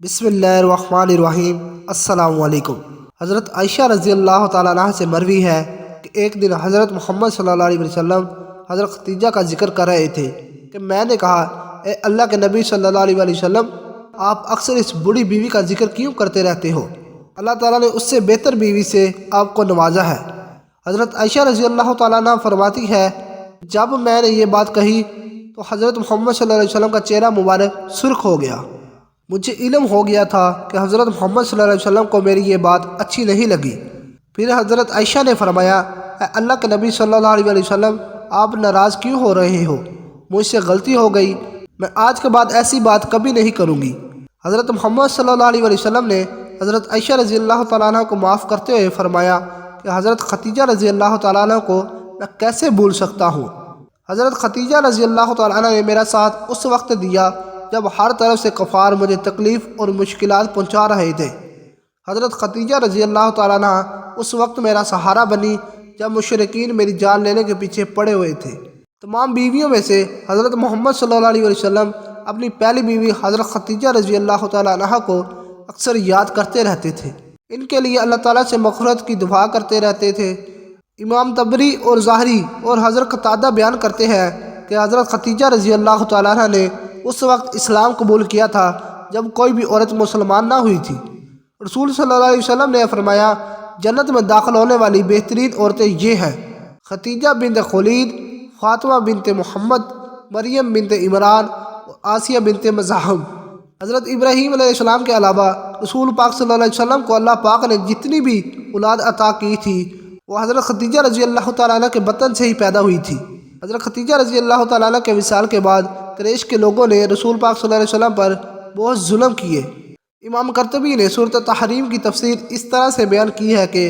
بسم اللہ الرحمن الرحیم۔ السلام علیکم۔ حضرت عائشہ رضی اللہ تعالیٰ عنہ سے مروی ہے کہ ایک دن حضرت محمد صلی اللہ علیہ وسلم حضرت خدیجہ کا ذکر کر رہے تھے کہ میں نے کہا، اے اللہ کے نبی صلی اللہ علیہ وسلم، آپ اکثر اس بڑی بیوی کا ذکر کیوں کرتے رہتے ہو؟ اللہ تعالیٰ نے اس سے بہتر بیوی سے آپ کو نوازا ہے۔ حضرت عائشہ رضی اللہ تعالیٰ عنہ فرماتی ہے، جب میں نے یہ بات کہی تو حضرت محمد صلی اللہ علیہ وسلم کا چہرہ مبارک سرخ ہو گیا۔ مجھے علم ہو گیا تھا کہ حضرت محمد صلی اللہ علیہ وسلم کو میری یہ بات اچھی نہیں لگی۔ پھر حضرت عائشہ نے فرمایا، اے اللہ کے نبی صلی اللہ علیہ وسلم، آپ ناراض کیوں ہو رہے ہو؟ مجھ سے غلطی ہو گئی، میں آج کے بعد ایسی بات کبھی نہیں کروں گی۔ حضرت محمد صلی اللہ علیہ وسلم نے حضرت عائشہ رضی اللہ تعالیٰ عنہ کو معاف کرتے ہوئے فرمایا کہ حضرت خدیجہ رضی اللہ تعالیٰ عنہ کو میں کیسے بھول سکتا ہوں؟ حضرت خدیجہ رضی اللہ تعالیٰ عنہ نے میرا ساتھ اس وقت دیا جب ہر طرف سے کفار مجھے تکلیف اور مشکلات پہنچا رہے تھے۔ حضرت خدیجہ رضی اللہ تعالیٰ عنہ اس وقت میرا سہارا بنی جب مشرکین میری جان لینے کے پیچھے پڑے ہوئے تھے۔ تمام بیویوں میں سے حضرت محمد صلی اللہ علیہ وسلم اپنی پہلی بیوی حضرت خدیجہ رضی اللہ تعالیٰ عنہ کو اکثر یاد کرتے رہتے تھے، ان کے لیے اللہ تعالیٰ سے مغفرت کی دعا کرتے رہتے تھے۔ امام طبری اور ظاہری اور حضرت قتادہ بیان کرتے ہیں کہ حضرت خدیجہ رضی اللہ تعالیٰ عنہ نے اس وقت اسلام قبول کیا تھا جب کوئی بھی عورت مسلمان نہ ہوئی تھی۔ رسول صلی اللہ علیہ وسلم نے فرمایا، جنت میں داخل ہونے والی بہترین عورتیں یہ ہیں: خدیجہ بنت خولید، فاطمہ بنت محمد، مریم بنت عمران اور آسیہ بنت مزاحم۔ حضرت ابراہیم علیہ السلام کے علاوہ رسول پاک صلی اللہ علیہ وسلم کو اللہ پاک نے جتنی بھی اولاد عطا کی تھی وہ حضرت خدیجہ رضی اللہ تعالیٰ عنہ کے بطن سے ہی پیدا ہوئی تھی۔ حضرت خدیجہ رضی اللہ تعالیٰ عنہ کے وصال کے بعد قریش کے لوگوں نے رسول پاک صلی اللہ علیہ وسلم پر بہت ظلم کیے۔ امام قرطبی نے سورۃ تحریم کی تفسیر اس طرح سے بیان کی ہے کہ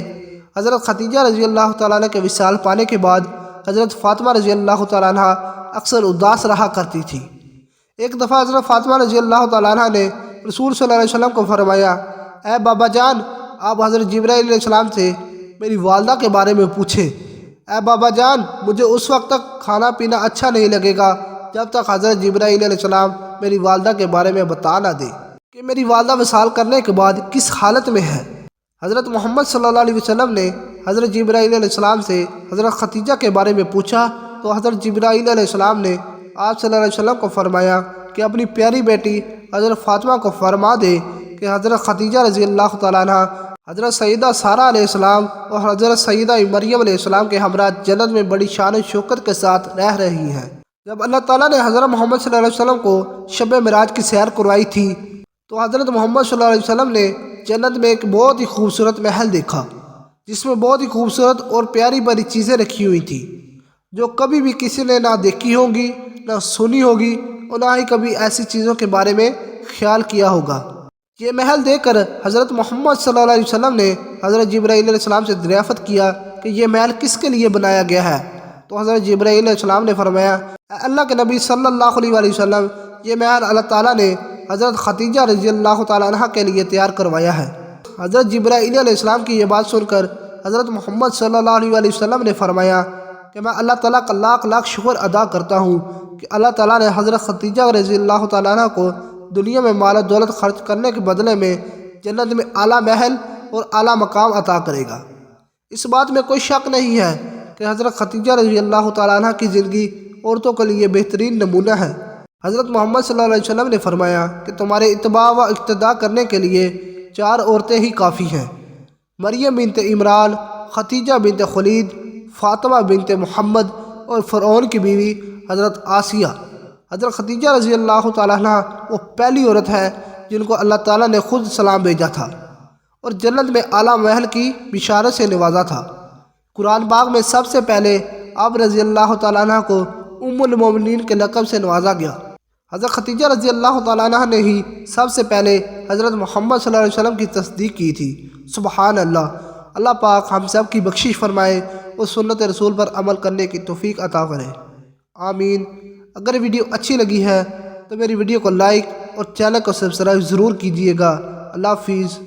حضرت خدیجہ رضی اللہ تعالیٰ عنہ کے وصال پانے کے بعد حضرت فاطمہ رضی اللہ تعالیٰ عنہ اکثر اداس رہا کرتی تھی۔ ایک دفعہ حضرت فاطمہ رضی اللہ تعالیٰ عنہ نے رسول صلی اللہ علیہ وسلم کو فرمایا، اے بابا جان، آپ حضرت جبرائیل علیہ السلام سے میری والدہ کے بارے میں پوچھیں۔ اے بابا جان، مجھے اس وقت تک کھانا پینا اچھا نہیں لگے گا جب تک حضرت جبرائیل علیہ السلام میری والدہ کے بارے میں بتا نہ دے کہ میری والدہ وصال کرنے کے بعد کس حالت میں ہے۔ حضرت محمد صلی اللہ علیہ وسلم نے حضرت جبرائیل علیہ السلام سے حضرت خدیجہ کے بارے میں پوچھا تو حضرت جبرائیل علیہ السلام نے آپ صلی اللہ علیہ وسلم کو فرمایا کہ اپنی پیاری بیٹی حضرت فاطمہ کو فرما دے کہ حضرت خدیجہ رضی اللہ تعالیٰ عنہ حضرت سیدہ سارہ علیہ السلام اور حضرت سیدہ مریم علیہ السلام کے ہمراہ جنت میں بڑی شان و شوکت کے ساتھ رہ رہی ہیں۔ جب اللہ تعالیٰ نے حضرت محمد صلی اللہ علیہ وسلم کو شب معراج کی سیر کروائی تھی تو حضرت محمد صلی اللہ علیہ وسلم نے جنت میں ایک بہت ہی خوبصورت محل دیکھا جس میں بہت ہی خوبصورت اور پیاری پیاری چیزیں رکھی ہوئی تھیں جو کبھی بھی کسی نے نہ دیکھی ہوں گی، نہ سنی ہوگی اور نہ ہی کبھی ایسی چیزوں کے بارے میں خیال کیا ہوگا۔ یہ محل دیکھ کر حضرت محمد صلی اللہ علیہ وسلم نے حضرت جبرائیل علیہ السلام سے دریافت کیا کہ یہ محل کس کے لیے بنایا گیا ہے؟ تو حضرت جبرائیل علیہ السلام نے فرمایا، اے اللہ کے نبی صلی اللہ علیہ وسلم، یہ محل اللہ تعالیٰ نے حضرت خدیجہ رضی اللہ تعالیٰ عنہ کے لیے تیار کروایا ہے۔ حضرت جبرائیل علیہ السلام کی یہ بات سن کر حضرت محمد صلی اللہ علیہ وسلم نے فرمایا کہ میں اللہ تعالیٰ کا لاکھ لاکھ شکر ادا کرتا ہوں کہ اللہ تعالیٰ نے حضرت خدیجہ رضی اللہ تعالیٰ عنہ کو دنیا میں مال و دولت خرچ کرنے کے بدلے میں جنت میں اعلیٰ محل اور اعلیٰ مقام عطا کرے گا۔ اس بات میں کوئی شک نہیں ہے کہ حضرت خدیجہ رضی اللہ تعالیٰ عنہ کی زندگی عورتوں کے لیے بہترین نمونہ ہے۔ حضرت محمد صلی اللہ علیہ وسلم نے فرمایا کہ تمہارے اتباع و اقتداء کرنے کے لیے 4 عورتیں ہی کافی ہیں: مریم بنت عمران، خدیجہ بنت خولید، فاطمہ بنت محمد اور فرعون کی بیوی حضرت آسیہ۔ حضرت خدیجہ رضی اللہ تعالیٰ عنہ وہ پہلی عورت ہے جن کو اللہ تعالیٰ نے خود سلام بھیجا تھا اور جنت میں اعلیٰ محل کی بشارت سے نوازا تھا۔ قرآن پاک میں سب سے پہلے آپ رضی اللہ تعالیٰ عنہ کو ام المومنین کے لقب سے نوازا گیا۔ حضرت خدیجہ رضی اللہ تعالیٰ عنہ نے ہی سب سے پہلے حضرت محمد صلی اللہ علیہ وسلم کی تصدیق کی تھی۔ سبحان اللہ۔ اللہ پاک ہم سب کی بخشش فرمائے اور سنت رسول پر عمل کرنے کی توفیق عطا کرے، آمین۔ اگر ویڈیو اچھی لگی ہے تو میری ویڈیو کو لائک اور چینل کو سبسکرائب ضرور کیجیے گا۔ اللہ حافظ۔